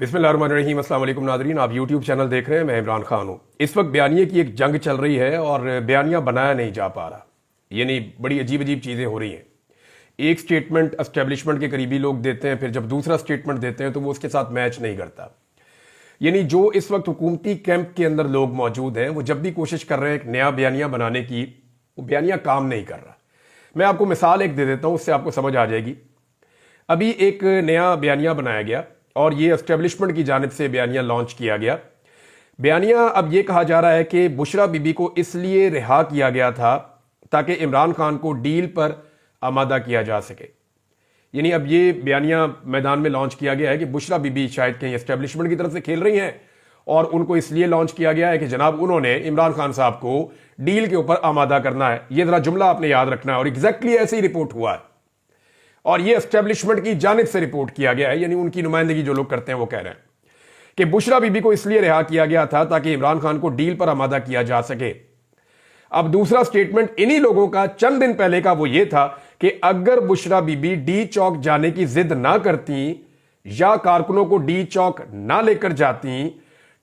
बिस्मिल्लाहिर्रहमानिर्रहीम। अस्सलाम वालेकुम नाज़रीन, आप यूट्यूब चैनल देख रहे हैं। मैं इमरान खान हूँ। इस वक्त बयानिए की एक जंग चल रही है और बयानिया बनाया नहीं जा पा रहा, यानी बड़ी अजीब अजीब चीज़ें हो रही हैं। एक स्टेटमेंट एस्टेब्लिशमेंट के करीबी लोग देते हैं, फिर जब दूसरा स्टेटमेंट देते हैं तो वो उसके साथ मैच नहीं करता। यानी जो इस वक्त हुकूमती कैंप के अंदर लोग मौजूद हैं वो जब भी कोशिश कर रहे हैं एक नया बयानिया बनाने की, वो बयानिया काम नहीं कर रहा। मैं आपको मिसाल एक दे देता हूँ, उससे आपको समझ आ जाएगी। अभी एक नया बयानिया बनाया गया और ये एस्टेब्लिशमेंट की जानिब से बयानिया लॉन्च किया गया। बयानिया अब ये कहा जा रहा है कि बुशरा बीबी को इसलिए रिहा किया गया था ताकि इमरान खान को डील पर आमादा किया जा सके। यानी अब ये बयानिया मैदान में लॉन्च किया गया है कि बुशरा बीबी शायद कहीं एस्टेब्लिशमेंट की तरफ से खेल रही हैं और उनको इसलिए लॉन्च किया गया है कि जनाब उन्होंने इमरान खान साहब को डील के ऊपर आमादा करना है। ये जरा जुमला आपने याद रखना है और एग्जैक्टली ऐसे ही रिपोर्ट हुआ है और ये एस्टेब्लिशमेंट की जानिब से रिपोर्ट किया गया है। यानी उनकी नुमाइंदगी जो लोग करते हैं वो कह रहे हैं कि बुशरा बीबी को इसलिए रिहा किया गया था ताकि इमरान खान को डील पर आमादा किया जा सके। अब दूसरा स्टेटमेंट इन्हीं लोगों का चंद दिन पहले का वो ये था कि अगर बुशरा बीबी डी चौक जाने की जिद ना करती या कारकुनों को डी चौक ना लेकर जाती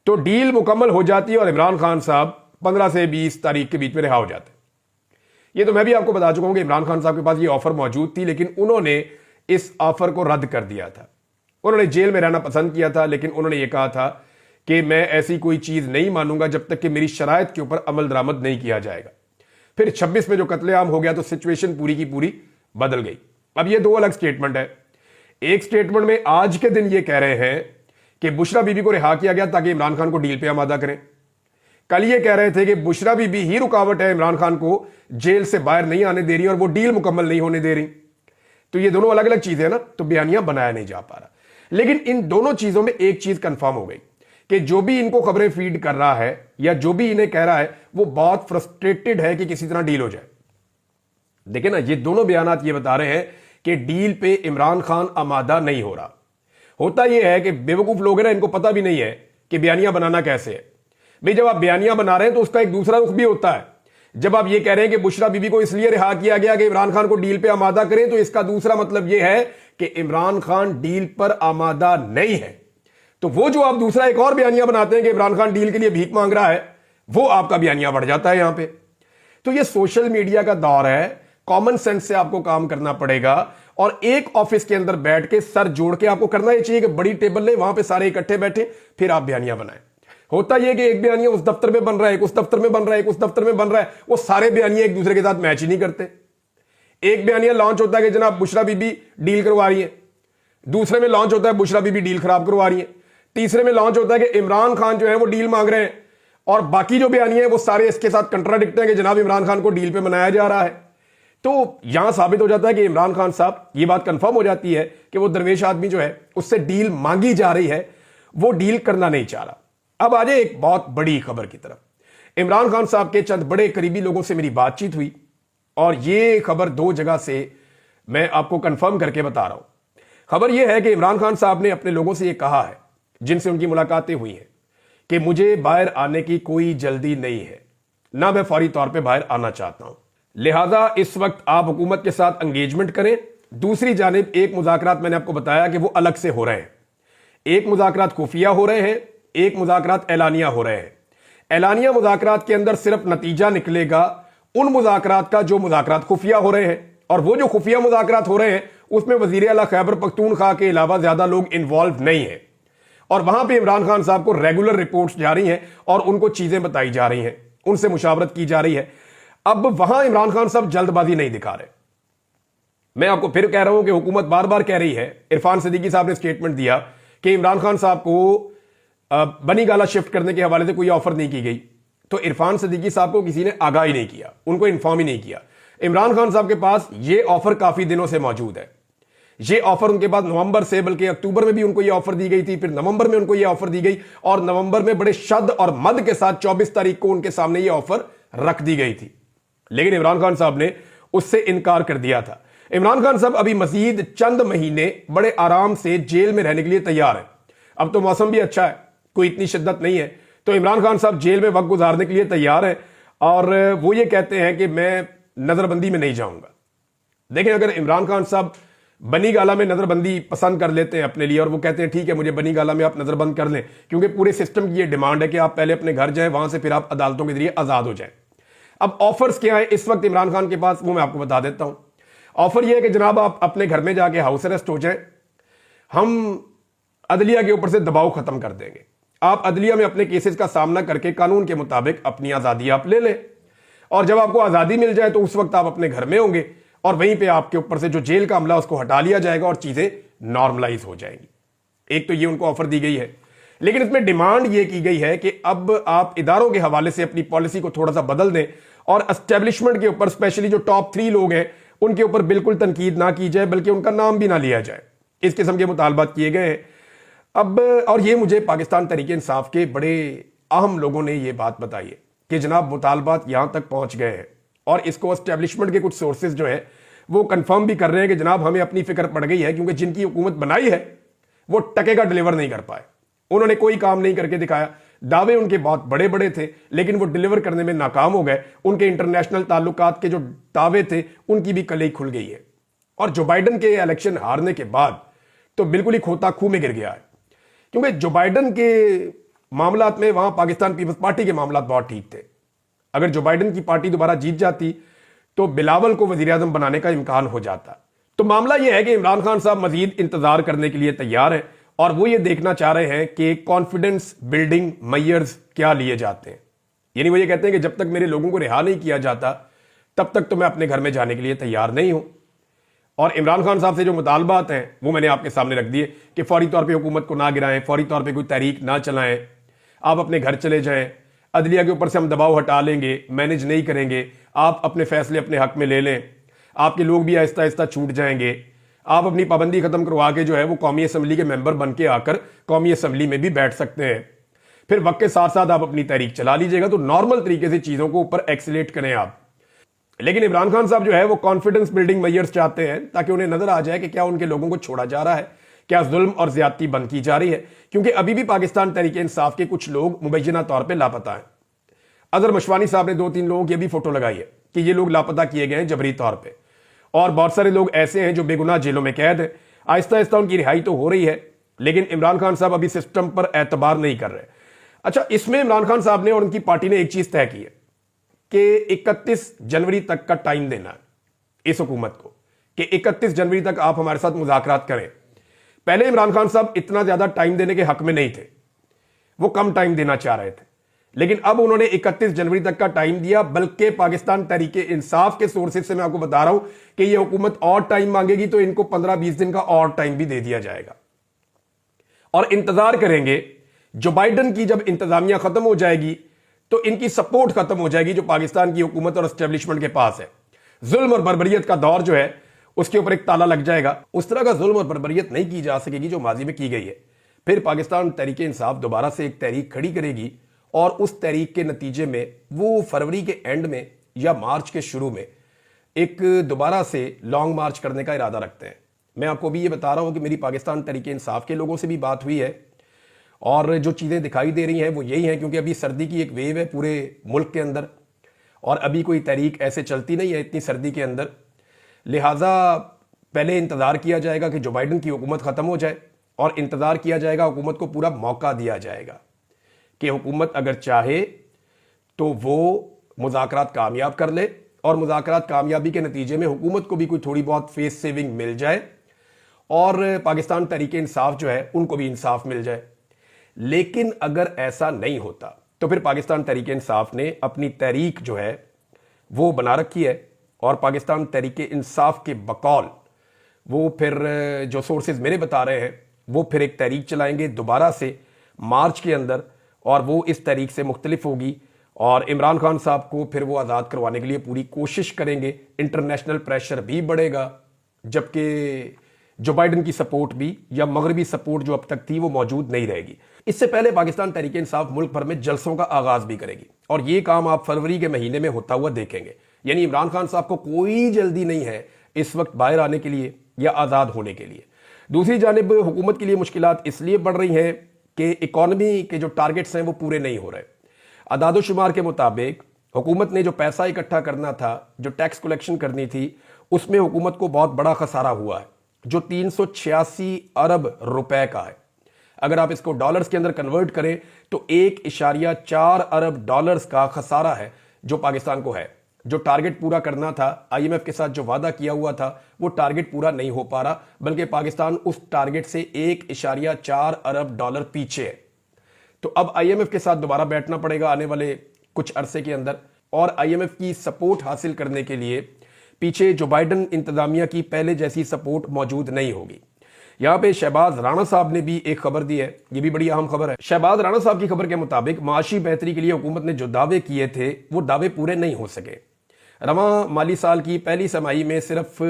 तो डील मुकम्मल हो जाती और इमरान खान साहब 15 से 20 तारीख के बीच में रिहा हो जाते। ये तो मैं भी आपको बता चुका हूं कि इमरान खान साहब के पास ये ऑफर मौजूद थी, लेकिन उन्होंने इस ऑफर को रद्द कर दिया था। उन्होंने जेल में रहना पसंद किया था, लेकिन उन्होंने ये कहा था कि मैं ऐसी कोई चीज नहीं मानूंगा जब तक कि मेरी शराइत के ऊपर अमल दरामद नहीं किया जाएगा। फिर 26 में जो कत्लेआम हो गया तो सिचुएशन पूरी की पूरी बदल गई। अब ये दो अलग स्टेटमेंट है। एक स्टेटमेंट में आज के दिन ये कह रहे हैं कि बुशरा बीबी को रिहा किया गया ताकि इमरान खान को डील पे आमादा करें। कल ये कह रहे थे कि बुशरा बीबी ही रुकावट है, इमरान खान को जेल से बाहर नहीं आने दे रही और वो डील मुकम्मल नहीं होने दे रही। तो ये दोनों अलग अलग चीजें हैं ना, तो बयानिया बनाया नहीं जा पा रहा। लेकिन इन दोनों चीजों में एक चीज कंफर्म हो गई कि जो भी इनको खबरें फीड कर रहा है या जो भी इन्हें कह रहा है वो बहुत फ्रस्ट्रेटेड है कि किसी तरह डील हो जाए। देखिए ना, ये दोनों बयानात ये बता रहे हैं कि डील पे इमरान खान आमादा नहीं हो रहा। होता यह है कि बेवकूफ लोग हैं ना, इनको पता भी नहीं है कि बयानिया बनाना कैसे है। भाई जब आप बयानिया बना रहे हैं तो उसका एक दूसरा रुख भी होता है। जब आप ये कह रहे हैं कि बुशरा बीबी को इसलिए रिहा किया गया कि इमरान खान को डील पे आमादा करें, तो इसका दूसरा मतलब यह है कि इमरान खान डील पर आमादा नहीं है। तो वो जो आप दूसरा एक और बयानिया बनाते हैं कि इमरान खान डील के लिए भीख मांग रहा है, वो आपका बयानिया बढ़ जाता है यहां पे। तो ये सोशल मीडिया का दौर है, कॉमन सेंस से आपको काम करना पड़ेगा और एक ऑफिस के अंदर बैठ के सर जोड़ के आपको करना ही चाहिए कि बड़ी टेबल ले, वहां पे सारे इकट्ठे बैठे, फिर आप बयानिया बनाएं। होता यह कि एक बयानिया उस दफ्तर में बन रहा है, एक उस दफ्तर में बन रहा है, एक उस दफ्तर में बन रहा है, वो सारे बयानिया एक दूसरे के साथ मैच ही नहीं करते। एक बयानिया लॉन्च होता है कि जनाब बुशरा बीबी डील करवा रही है, दूसरे में लॉन्च होता है बुशरा बीबी डील खराब करवा रही है, तीसरे में लॉन्च होता है कि इमरान खान जो है वो डील मांग रहे हैं, और बाकी जो बयानिया है वो सारे इसके साथ कंट्राडिक्ट है कि जनाब इमरान खान को डील पे मनाया जा रहा है। तो यहां साबित हो जाता है कि इमरान खान साहब, ये बात कंफर्म हो जाती है कि वो दरवेश आदमी जो है उससे डील मांगी जा रही है, वो डील करना नहीं चाह रहा। अब आ जाए एक बहुत बड़ी खबर की तरफ। इमरान खान साहब के चंद बड़े करीबी लोगों से मेरी बातचीत हुई और ये खबर दो जगह से मैं आपको कंफर्म करके बता रहा हूं। खबर यह है कि इमरान खान साहब ने अपने लोगों से यह कहा है जिनसे उनकी मुलाकातें हुई हैं कि मुझे बाहर आने की कोई जल्दी नहीं है, ना मैं फौरी तौर पर बाहर आना चाहता हूं, लिहाजा इस वक्त आप हुकूमत के साथ एंगेजमेंट करें। दूसरी जानिब एक मुज़ाकरात मैंने आपको बताया कि वो अलग से हो रहे हैं। एक मुज़ाकरात खुफिया हो रहे हैं, एक मुज़ाकरात ऐलानिया हो रहे हैं। ऐलानिया मुज़ाकरात के अंदर सिर्फ नतीजा निकलेगा उन मुज़ाकरात का जो मुज़ाकरात खुफिया हो रहे हैं, और वो जो खुफिया मुज़ाकरात हो रहे हैं उसमें वज़ीर आला खैबर पख्तूनख्वा के अलावा ज्यादा लोग इन्वॉल्व नहीं है और वहां पे इमरान खान साहब को रेगुलर रिपोर्ट्स जा रही हैं और उनको चीजें बताई जा रही हैं, उनसे मुशावरत की जा रही है। अब वहां इमरान खान साहब जल्दबाजी नहीं दिखा रहे। मैं आपको फिर कह रहा हूं कि हुकूमत बार बार कह रही है, इरफान सिद्दीकी साहब ने स्टेटमेंट दिया कि इमरान खान साहब को बनी गाला शिफ्ट करने के हवाले से कोई ऑफर नहीं की गई। तो इरफान सिद्दीकी साहब को किसी ने आगाह ही नहीं किया, उनको इन्फॉर्म ही नहीं किया। इमरान खान साहब के पास ये ऑफर काफी दिनों से मौजूद है। ये ऑफर उनके पास नवंबर से, बल्कि अक्टूबर में भी उनको ये ऑफर दी गई थी, फिर नवंबर में उनको ये ऑफर दी गई और नवंबर में बड़े शद और मद के साथ 24 तारीख को उनके सामने ये ऑफर रख दी गई थी। लेकिन इमरान खान साहब ने उससे इनकार कर दिया था। इमरान खान साहब अभी मजीद चंद महीने बड़े आराम से जेल में रहने के लिए तैयार है। अब तो मौसम भी अच्छा है, कोई इतनी शिद्दत नहीं है, तो इमरान खान साहब जेल में वक्त गुजारने के लिए तैयार है और वो ये कहते हैं कि मैं नजरबंदी में नहीं जाऊंगा। देखें, अगर इमरान खान साहब बनी गाला में नजरबंदी पसंद कर लेते हैं अपने लिए और वो कहते हैं ठीक है मुझे बनी गाला में आप नजरबंद कर लें, क्योंकि पूरे सिस्टम की ये डिमांड है कि आप पहले अपने घर जाएं, वहां से फिर आप अदालतों के जरिए आजाद हो जाएं। अब ऑफर्स क्या है इस वक्त इमरान खान के पास, वो मैं आपको बता देता हूं। ऑफर यह है कि जनाब आप अपने घर में जाके हाउस अरेस्ट हो जाएं, हम अदलिया के ऊपर से दबाव खत्म कर देंगे, आप अदलिया में अपने केसेस का सामना करके कानून के मुताबिक अपनी आजादी आप ले लें, और जब आपको आजादी मिल जाए तो उस वक्त आप अपने घर में होंगे और वहीं पे आपके ऊपर से जो जेल का अमला उसको हटा लिया जाएगा और चीजें नॉर्मलाइज हो जाएंगी। एक तो ये उनको ऑफर दी गई है, लेकिन इसमें डिमांड ये की गई है कि अब आप इदारों के हवाले से अपनी पॉलिसी को थोड़ा सा बदल दें और एस्टेब्लिशमेंट के ऊपर स्पेशली जो टॉप 3 लोग हैं उनके ऊपर बिल्कुल तनकीद ना की जाए, बल्कि उनका नाम भी ना लिया जाए। इस किस्म के मुतालबात किए गए हैं। अब और ये मुझे पाकिस्तान तहरीक इंसाफ के बड़े अहम लोगों ने ये बात बताई है कि जनाब मुतालबात यहां तक पहुंच गए हैं और इसको एस्टेब्लिशमेंट के कुछ सोर्सेज जो है वो कंफर्म भी कर रहे हैं कि जनाब हमें अपनी फिक्र पड़ गई है, क्योंकि जिनकी हुकूमत बनाई है वो टके का डिलीवर नहीं कर पाए, उन्होंने कोई काम नहीं करके दिखाया। दावे उनके बहुत बड़े बड़े थे लेकिन वो डिलीवर करने में नाकाम हो गए। उनके इंटरनेशनल ताल्लुकात के जो दावे थे उनकी भी कलई खुल गई है। और जो बाइडन के इलेक्शन हारने के बाद तो बिल्कुल ही खोता खूह में गिर गया है, क्योंकि जो बाइडन के मामलात में वहां पाकिस्तान पीपल्स पार्टी के मामलात बहुत ठीक थे। अगर जो बाइडन की पार्टी दोबारा जीत जाती तो बिलावल को वजीर आजम बनाने का इम्कान हो जाता। तो मामला यह है कि इमरान खान साहब मजीद इंतजार करने के लिए तैयार हैं और वो ये देखना चाह रहे हैं कि कॉन्फिडेंस बिल्डिंग मेजर्स क्या लिए जाते हैं। यानी वो ये कहते हैं कि जब तक मेरे लोगों को रिहा नहीं किया जाता तब तक तो मैं अपने घर में जाने के लिए तैयार नहीं हूं। और इमरान खान साहब से जो मुतालबात हैं वो मैंने आपके सामने रख दिए कि फौरी तौर पे हुकूमत को ना गिराएं, फौरी तौर पे कोई तहरीक ना चलाएं, आप अपने घर चले जाएं, अदलिया के ऊपर से हम दबाव हटा लेंगे, मैनेज नहीं करेंगे, आप अपने फैसले अपने हक में ले लें, आपके लोग भी आहिस्ता आहिस्ता छूट जाएंगे, आप अपनी पाबंदी खत्म करवा के जो है वो कौमी असम्बली के मेंबर बन के आकर कौमी असम्बली में भी बैठ सकते हैं, फिर वक्त के साथ साथ आप अपनी तहरीक चला लीजिएगा। तो नॉर्मल तरीके से चीजों को ऊपर एक्सीलेट करें आप। लेकिन इमरान खान साहब जो है वो कॉन्फिडेंस बिल्डिंग मेजर्स चाहते हैं ताकि उन्हें नजर आ जाए कि क्या उनके लोगों को छोड़ा जा रहा है, क्या जुल्म और ज्यादती बंद की जा रही है, क्योंकि अभी भी पाकिस्तान तहरीक इंसाफ के कुछ लोग मुबैना तौर पर लापता हैं। अजहर मशवानी साहब ने 2-3 लोगों की भी फोटो लगाई है कि ये लोग लापता किए गए हैं जबरी तौर पर, और बहुत सारे लोग ऐसे हैं जो बेगुनाह जेलों में कैद हैं। आहिस्ता आहिस्ता उनकी रिहाई तो हो रही है, लेकिन इमरान खान साहब अभी सिस्टम पर एतबार नहीं कर रहे। अच्छा, इसमें इमरान खान साहब ने और उनकी पार्टी ने एक चीज तय की है कि 31 जनवरी तक का टाइम देना है इस हुकूमत को कि 31 जनवरी तक आप हमारे साथ मुज़ाकरात करें। पहले इमरान खान साहब इतना ज्यादा टाइम देने के हक में नहीं थे, वो कम टाइम देना चाह रहे थे, लेकिन अब उन्होंने 31 जनवरी तक का टाइम दिया। बल्कि पाकिस्तान तहरीक इंसाफ के सोर्सेज से मैं आपको बता रहा हूं कि यह हुकूमत और टाइम मांगेगी तो इनको 15-20 दिन का और टाइम भी दे दिया जाएगा और इंतजार करेंगे। जो बाइडन की जब इंतजामिया खत्म हो जाएगी तो इनकी सपोर्ट खत्म हो जाएगी जो पाकिस्तान की हुकूमत और एस्टेब्लिशमेंट के पास है। जुल्म और बर्बरियत का दौर जो है उसके ऊपर एक ताला लग जाएगा। उस तरह का जुल्म और बर्बरियत नहीं की जा सकेगी जो माजी में की गई है। फिर पाकिस्तान तहरीक इंसाफ दोबारा से एक तहरीक खड़ी करेगी और उस तहरीक के नतीजे में वो फरवरी के एंड में या मार्च के शुरू में एक दोबारा से लॉन्ग मार्च करने का इरादा रखते हैं। मैं आपको भी ये बता रहा हूं कि मेरी पाकिस्तान तहरीक इंसाफ के लोगों से भी बात हुई है और जो चीज़ें दिखाई दे रही हैं वो यही हैं, क्योंकि अभी सर्दी की एक वेव है पूरे मुल्क के अंदर और अभी कोई तहरीक ऐसे चलती नहीं है इतनी सर्दी के अंदर। लिहाजा पहले इंतज़ार किया जाएगा कि जो बाइडन की हुकूमत ख़त्म हो जाए और इंतज़ार किया जाएगा, हुकूमत को पूरा मौका दिया जाएगा कि हुकूमत अगर चाहे तो वो मुज़ाकरात कामयाब कर ले और मुज़ाकरात कामयाबी के नतीजे में हुकूमत को भी कोई थोड़ी बहुत फेस सेविंग मिल जाए और पाकिस्तान तहरीक इंसाफ जो है उनको भी इंसाफ मिल जाए। लेकिन अगर ऐसा नहीं होता तो फिर पाकिस्तान तहरीक इंसाफ ने अपनी तहरीक जो है वो बना रखी है और पाकिस्तान तहरीक इंसाफ के बकौल वो फिर जो सोर्सेज मेरे बता रहे हैं वो फिर एक तहरीक चलाएंगे दोबारा से मार्च के अंदर और वो इस तहरीक से मुख्तलिफ होगी और इमरान खान साहब को फिर वो आज़ाद करवाने के लिए पूरी कोशिश करेंगे। इंटरनेशनल प्रेशर भी बढ़ेगा जबकि जो बाइडन की सपोर्ट भी या मगरबी सपोर्ट जो अब तक थी वो मौजूद नहीं रहेगी। इससे पहले पाकिस्तान तहरीक इंसाफ मुल्क भर में जलसों का आगाज भी करेगी और ये काम आप फरवरी के महीने में होता हुआ देखेंगे। यानी इमरान खान साहब को कोई जल्दी नहीं है इस वक्त बाहर आने के लिए या आज़ाद होने के लिए। दूसरी जानिब हुकूमत के लिए मुश्किलात इसलिए बढ़ रही हैं कि इकॉनमी के जो टारगेट्स हैं वो पूरे नहीं हो रहे। अदादोशुमार के मुताबिक हुकूमत ने जो पैसा इकट्ठा करना था, जो टैक्स कलेक्शन करनी थी, उसमें हुकूमत को बहुत बड़ा खसारा हुआ है जो 386 अरब रुपए का है। अगर आप इसको डॉलर्स के अंदर कन्वर्ट करें तो 1.4 अरब डॉलर्स का खसारा है जो पाकिस्तान को है। जो टारगेट पूरा करना था, आईएमएफ के साथ जो वादा किया हुआ था, वो टारगेट पूरा नहीं हो पा रहा, बल्कि पाकिस्तान उस टारगेट से 1.4 अरब डॉलर पीछे है। तो अब आईएमएफ के साथ दोबारा बैठना पड़ेगा आने वाले कुछ अरसे के अंदर, और आईएमएफ की सपोर्ट हासिल करने के लिए पीछे जो बाइडन इंतजामिया की पहले जैसी सपोर्ट मौजूद नहीं होगी। यहां पे शहबाज राणा साहब ने भी एक खबर दी है, ये भी बड़ी अहम खबर है। शहबाज राणा साहब की खबर के मुताबिक माशी बेहतरी के लिए हुकूमत ने जो दावे किए थे वो दावे पूरे नहीं हो सके। रवा माली साल की पहली समाही में सिर्फ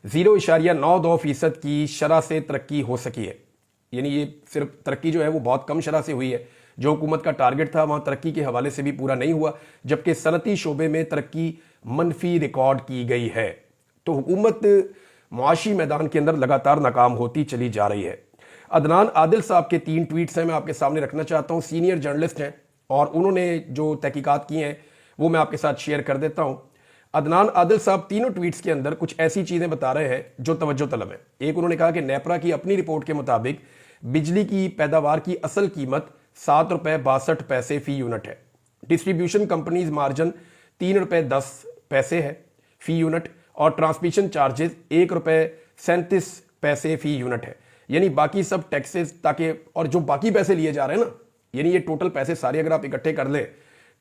0.92% की शरह से तरक्की हो सकी है। यानी ये सिर्फ तरक्की जो है वो बहुत कम शरह से हुई है। जो हुकूमत का टारगेट था वहां तरक्की के हवाले से भी पूरा नहीं हुआ, जबकि सनती शोबे में तरक्की मनफी रिकॉर्ड की गई है। तो हुकूमत मुआशी मैदान के अंदर लगातार नाकाम होती चली जा रही है। अदनान आदिल साहब के 3 ट्वीट्स हैं, मैं आपके सामने रखना चाहता हूं। सीनियर जर्नलिस्ट हैं और उन्होंने जो तहकीकात की हैं वो मैं आपके साथ शेयर कर देता हूं। अदनान आदिल साहब तीनों ट्वीट्स के अंदर कुछ ऐसी चीजें बता रहे हैं जो तवज्जो तलब है। एक, उन्होंने कहा कि नेपरा की अपनी रिपोर्ट के मुताबिक बिजली की पैदावार की असल कीमत 7 रुपए 62 पैसे फी यूनिट है। डिस्ट्रीब्यूशन कंपनीज मार्जिन 3 रुपए 10 पैसे है फी यूनिट, और ट्रांसमिशन चार्जेस 1 रुपए 37 पैसे फी यूनिट है। यानी बाकी सब टैक्सेस ताकि, और जो बाकी पैसे लिए जा रहे हैं ना, यानी ये टोटल पैसे सारे अगर आप इकट्ठे कर लें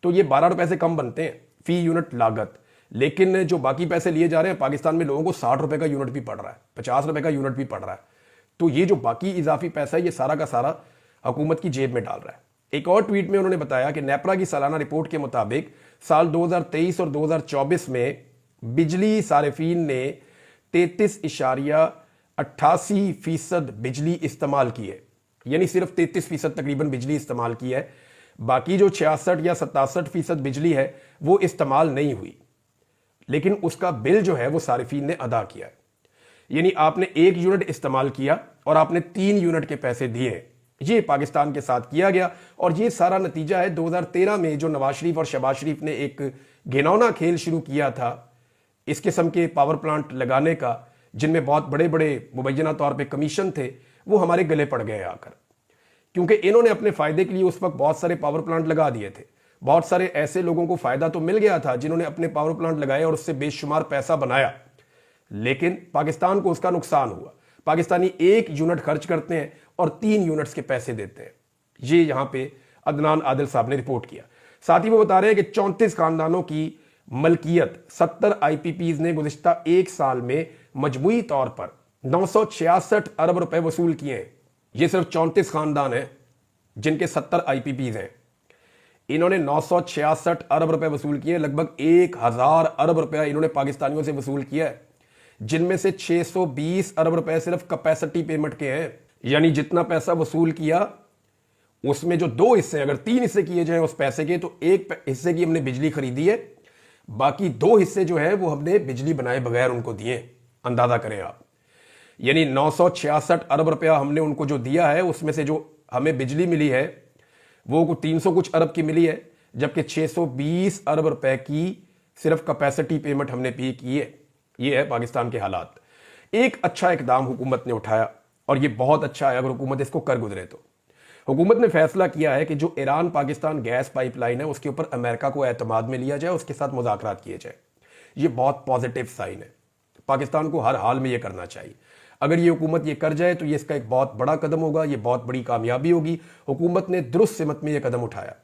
तो ये 12 रुपए से कम बनते हैं फी यूनिट लागत। लेकिन जो बाकी पैसे लिए जा रहे हैं, पाकिस्तान में लोगों को 60 रुपए का यूनिट भी पड़ रहा है, 50 रुपए का यूनिट भी पड़ रहा है। तो ये जो बाकी इजाफी पैसा है ये सारा का सारा हुकूमत की जेब में डाल रहा है। एक और ट्वीट में उन्होंने बताया कि नेपरा की सालाना रिपोर्ट के मुताबिक साल 2023 और 2024 में बिजली सारिफीन ने 33.88% बिजली इस्तेमाल की है। यानी सिर्फ 33% तकरीबन बिजली इस्तेमाल की है। बाकी जो 66 या 67% बिजली है वो इस्तेमाल नहीं हुई, लेकिन उसका बिल जो है वो सारिफीन ने अदा किया है। यानी आपने 1 यूनिट इस्तेमाल किया और आपने 3 यूनिट के पैसे दिए। ये पाकिस्तान के साथ किया गया, और ये सारा नतीजा है 2013 में जो नवाज शरीफ और शहबाज शरीफ ने एक घिनौना खेल शुरू किया था इस किस्म के पावर प्लांट लगाने का, जिनमें बहुत बड़े बड़े मुबैना तौर पे कमीशन थे, वो हमारे गले पड़ गए आकर। क्योंकि इन्होंने अपने फायदे के लिए उस वक्त बहुत सारे पावर प्लांट लगा दिए थे। बहुत सारे ऐसे लोगों को फायदा तो मिल गया था जिन्होंने अपने पावर प्लांट लगाए और उससे बेशुमार पैसा बनाया, लेकिन पाकिस्तान को उसका नुकसान हुआ। पाकिस्तानी 1 यूनिट खर्च करते हैं और 3 यूनिट्स के पैसे देते हैं। ये यहां पे अदनान आदिल साहब ने रिपोर्ट किया। साथ ही वो बता रहे हैं कि 34 खानदानों की मलकियत 70 आईपीपीज ने गुज़िश्ता 1 साल में मजमूई तौर पर 966 अरब रुपए वसूल किए हैं। ये सिर्फ 34 खानदान हैं जिनके 70 आईपीपीज हैं। इन्होंने 966 अरब रुपए वसूल किए। लगभग 1000 अरब रुपया इन्होंने पाकिस्तानियों से वसूल किया है, जिनमें से 620 अरब रुपए सिर्फ कैपेसिटी पेमेंट के हैं। यानी जितना पैसा वसूल किया उसमें जो 2 हिस्से, अगर 3 हिस्से किए जाए उस पैसे के, तो 1 हिस्से की हमने बिजली खरीदी है, बाकी 2 हिस्से जो है वो हमने बिजली बनाए बगैर उनको दिए। अंदाजा करें आप, यानी 966 अरब रुपया हमने उनको जो दिया है, उसमें से जो हमें बिजली मिली है वो 300 कुछ अरब की मिली है, जबकि 620 अरब रुपए की सिर्फ कैपेसिटी पेमेंट हमने पे की है। ये है पाकिस्तान के हालात। एक अच्छा इकदाम हुकूमत ने उठाया, और ये बहुत अच्छा है अगर हुकूमत इसको कर गुजरे तो। हुकूमत ने फैसला किया है कि जो ईरान पाकिस्तान गैस पाइपलाइन है उसके ऊपर अमेरिका को एतमाद में लिया जाए, उसके साथ मुज़ाकरात किए जाए। ये बहुत पॉजिटिव साइन है। पाकिस्तान को हर हाल में ये करना चाहिए। अगर ये हुकूमत ये कर जाए तो ये इसका एक बहुत बड़ा कदम होगा, ये बहुत बड़ी कामयाबी होगी। हुकूमत ने दुरुस्त सिमत में ये कदम उठाया,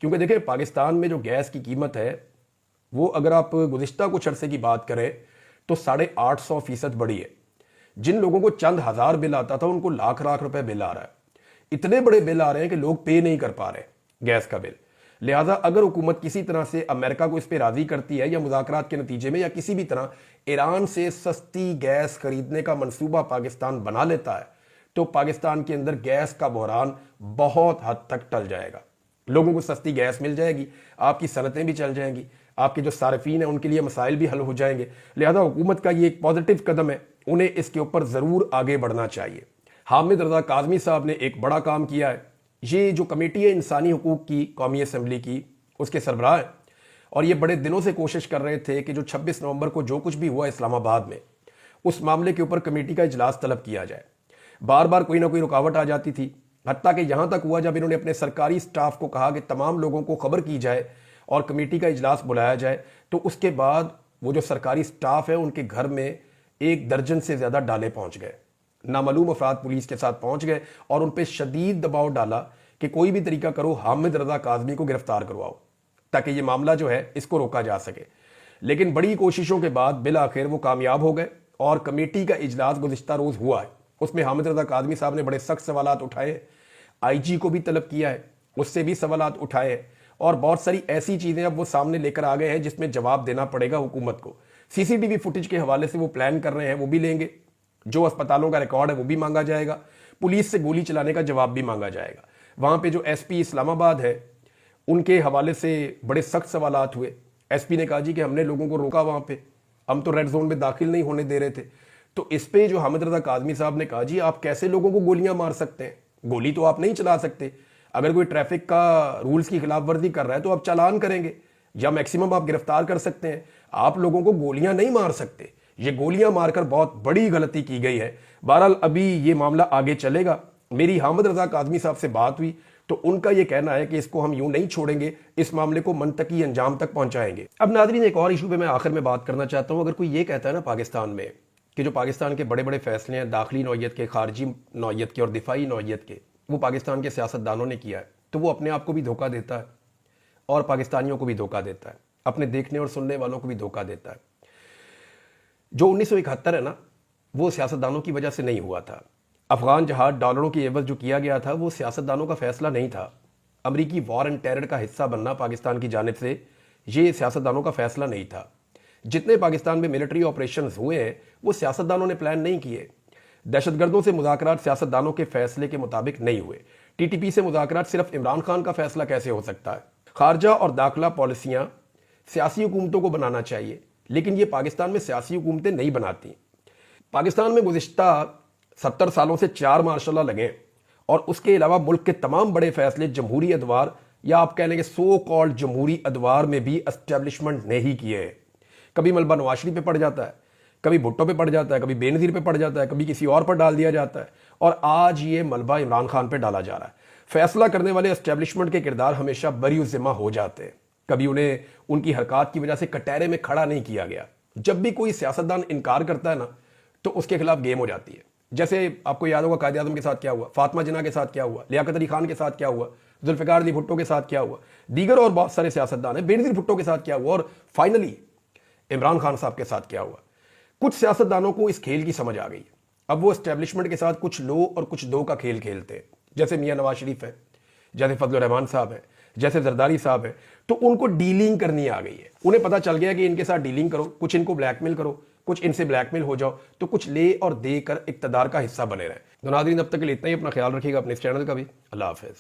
क्योंकि देखिए पाकिस्तान में जो गैस की कीमत है वो अगर आप गुज़िश्ता कुछ अरसे की बात करें तो 850% बढ़ी है। जिन लोगों को चंद हज़ार बिल आता था उनको लाख लाख रुपए बिल आ रहा है। इतने बड़े बिल आ रहे हैं कि लोग पे नहीं कर पा रहे गैस का बिल। लिहाजा अगर हुकूमत किसी तरह से अमेरिका को इस पर राजी करती है, या मुज़ाकरात के नतीजे में या किसी भी तरह ईरान से सस्ती गैस खरीदने का मंसूबा पाकिस्तान बना लेता है, तो पाकिस्तान के अंदर गैस का बहरान बहुत हद तक टल जाएगा। लोगों को सस्ती गैस मिल जाएगी, आपकी सनतें भी चल जाएंगी, आपके जो सारिफीन हैं उनके लिए मसाइल भी हल हो जाएंगे। लिहाजा हुकूमत का ये एक पॉजिटिव कदम है, उन्हें इसके ऊपर ज़रूर आगे बढ़ना चाहिए। हामिद रजा काज़मी साहब ने एक बड़ा काम किया है। ये जो कमेटी है इंसानी हुकूक की कौमी असम्बली की, उसके सरबराह हैं, और ये बड़े दिनों से कोशिश कर रहे थे कि जो 26 नवंबर को जो कुछ भी हुआ इस्लामाबाद में, उस मामले के ऊपर कमेटी का इजलास तलब किया जाए। बार बार कोई ना कोई रुकावट आ जाती थी, हत्ता कि यहां तक हुआ जब इन्होंने अपने सरकारी स्टाफ को कहा कि तमाम लोगों को खबर की जाए और कमेटी का इजलास बुलाया जाए, तो उसके बाद वो जो सरकारी स्टाफ है उनके घर में 1 दर्जन से ज्यादा डाले पहुंच गए। नामालूम अफराद पुलिस के साथ पहुंच गए और उन पर शदीद दबाव डाला कि कोई भी तरीका करो, हामिद रजा काजमी को गिरफ्तार करवाओ ताकि ये मामला जो है इसको रोका जा सके। लेकिन बड़ी कोशिशों के बाद बिल आखिर वो कामयाब हो गए और कमेटी का इजलास गुज़िश्ता रोज हुआ है। उसमें हामिद रजा काजमी साहब ने बड़े सख्त सवालात उठाए, आईजी को भी तलब किया है, उससे भी सवालात उठाए हैं और बहुत सारी ऐसी चीजें अब वो सामने लेकर आ गए हैं जिसमें जवाब देना पड़ेगा हुकूमत को। सीसीटीवी फुटेज के हवाले से वो प्लान कर रहे हैं, वो भी लेंगे। जो अस्पतालों का रिकॉर्ड है वो भी मांगा जाएगा। पुलिस से गोली चलाने का जवाब भी मांगा जाएगा। वहां पे जो एसपी इस्लामाबाद है उनके हवाले से बड़े सख्त सवालात हुए। एसपी ने कहा जी कि हमने लोगों को रोका, वहां पे हम तो रेड जोन में दाखिल नहीं होने दे रहे थे। तो इस पे जो हामिद रजा काजमी साहब ने कहा जी आप कैसे लोगों को गोलियां मार सकते हैं, गोली तो आप नहीं चला सकते। अगर कोई ट्रैफिक का रूल्स की खिलाफ वर्जी कर रहा है तो आप चालान करेंगे या मैक्सिमम आप गिरफ्तार कर सकते हैं, आप लोगों को गोलियां नहीं मार सकते। ये गोलियां मारकर बहुत बड़ी गलती की गई है। बहरहाल अभी ये मामला आगे चलेगा। मेरी हामिद रजा काजमी साहब से बात हुई तो उनका यह कहना है कि इसको हम यूं नहीं छोड़ेंगे, इस मामले को मंतकी अंजाम तक पहुंचाएंगे। अब नाज़रीन एक और इशू पे मैं आखिर में बात करना चाहता हूं। अगर कोई ये कहता है ना पाकिस्तान में कि जो पाकिस्तान के बड़े बड़े फैसले हैं दाखिली नौयत के, खारजी नौयत के और दिफाई नौयत के, वो पाकिस्तान के सियासतदानों ने किया है, तो वो अपने आप को भी धोखा देता है और पाकिस्तानियों को भी धोखा देता है, अपने देखने और सुनने वालों को भी धोखा देता है। जो 1971 है ना, वो सियासतदानों की वजह से नहीं हुआ था। अफगान जहाज डॉलरों की एवज जो किया गया था वो सियासतदानों का फैसला नहीं था। अमरीकी वॉर एंड टेरर का हिस्सा बनना पाकिस्तान की जानिब से ये सियासतदानों का फैसला नहीं था। जितने पाकिस्तान में मिलिट्री ऑपरेशंस हुए हैं वो सियासतदानों ने प्लान नहीं किए। दहशतगर्दों से मुज़ाकरात सियासतदानों के फैसले के मुताबिक नहीं हुए। टीटीपी से मुज़ाकरात सिर्फ इमरान खान का फैसला कैसे हो सकता है? खारजा और दाखिला पॉलिसियां सियासी हुकूमतों को बनाना चाहिए, लेकिन ये पाकिस्तान में सियासी हुकूमतें नहीं बनाती। पाकिस्तान में गुज़िश्ता 70 सालों से 4 मार्शल लगे और उसके अलावा मुल्क के तमाम बड़े फैसले जमहूरी अदवार या आप कह लेंगे सो कॉल्ड जमहूरी अदवार में भी एस्टेब्लिशमेंट ने ही किए हैं। कभी मलबा नवाज शरीफ पे पड़ जाता है, कभी भुट्टो पे पड़ जाता है, कभी बेनज़ीर पे पड़ जाता है, कभी किसी और पर डाल दिया जाता है और आज ये मलबा इमरान खान पे डाला जा रहा है। फैसला करने वाले एस्टेब्लिशमेंट के किरदार हमेशा बरी-उज़्ज़िम्मा हो जाते हैं। कभी उन्हें उनकी हरकत की वजह से कटहरे में खड़ा नहीं किया गया। जब भी कोई सियासतदान इनकार करता है ना तो उसके खिलाफ गेम हो जाती है। जैसे आपको याद होगा कायद आज़म के साथ क्या हुआ, फातिमा जिन्ना के साथ क्या हुआ, लियाकत अली खान के साथ क्या हुआ, जुल्फ़िकार अली भुट्टो के साथ क्या हुआ, दीगर और बहुत सारे सियासतदान हैं, बेनज़ीर भुट्टो के साथ क्या हुआ और फाइनली इमरान खान साहब के साथ क्या हुआ। कुछ सियासतदानों को इस खेल की समझ आ गई। अब वो एस्टेब्लिशमेंट के साथ कुछ लो और कुछ दो का खेल खेलते हैं। जैसे मियां नवाज शरीफ है, जैसे फजलुर रहमान साहब है, जैसे जरदारी साहब है, तो उनको डीलिंग करनी आ गई है। उन्हें पता चल गया कि इनके साथ डीलिंग करो, कुछ इनको ब्लैकमेल करो, कुछ इनसे ब्लैकमेल हो जाओ, तो कुछ ले और दे कर इक्तदार का हिस्सा बने रहें। तो नाज़रीन अब तक के लिए इतना ही। अपना ख्याल रखिएगा, अपने इस चैनल का भी। अल्लाह हाफ़िज़।